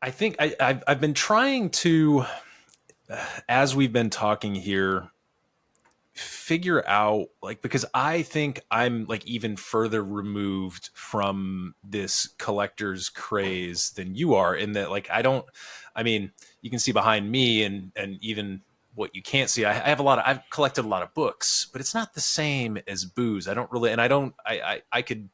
I think I've been trying to, as we've been talking here, figure out like because I think I'm like even further removed from this collector's craze than you are in that like I mean you can see behind me and even what you can't see I have I've collected a lot of books, but it's not the same as booze. I don't really and I don't I could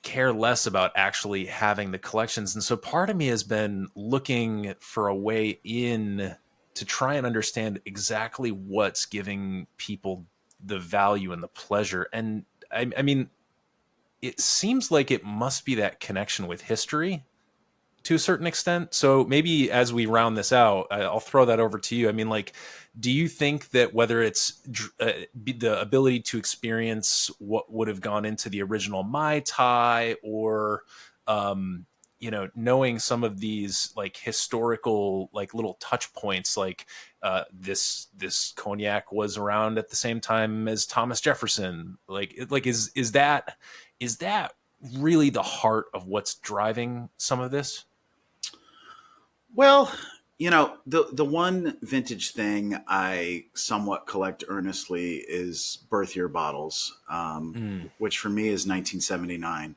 care less about actually having the collections. And so part of me has been looking for a way in to try and understand exactly what's giving people the value and the pleasure. And I mean, it seems like it must be that connection with history to a certain extent. So maybe as we round this out, I'll throw that over to you. I mean, like, do you think that whether it's the ability to experience what would have gone into the original Mai Tai or, um, knowing some of these like historical, like little touch points, like this cognac was around at the same time as Thomas Jefferson. Is that really the heart of what's driving some of this? Well, the one vintage thing I somewhat collect earnestly is birth year bottles, Mm. which for me is 1979,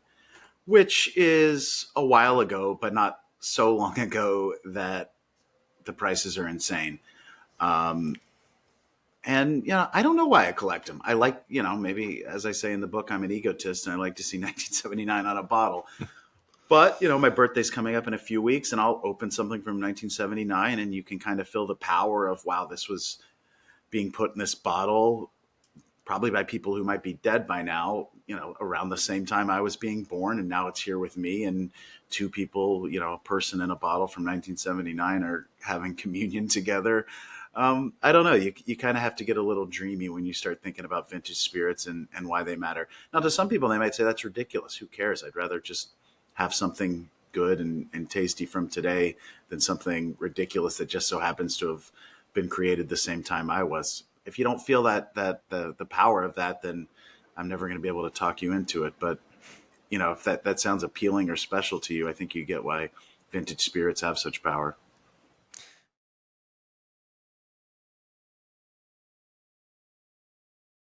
which is a while ago, but not so long ago that the prices are insane. Um, and I don't know why I collect them. I like, maybe as I say in the book, I'm an egotist and I like to see 1979 on a bottle. But, my birthday's coming up in a few weeks and I'll open something from 1979 and you can kind of feel the power of, wow, this was being put in this bottle probably by people who might be dead by now, around the same time I was being born. And now it's here with me and two people, a person in a bottle from 1979 are having communion together. I don't know. You kind of have to get a little dreamy when you start thinking about vintage spirits and why they matter. Now, to some people, they might say that's ridiculous. Who cares? I'd rather just have something good and tasty from today than something ridiculous that just so happens to have been created the same time I was. If you don't feel that the power of that, then I'm never going to be able to talk you into it. But if that sounds appealing or special to you, I think you get why vintage spirits have such power.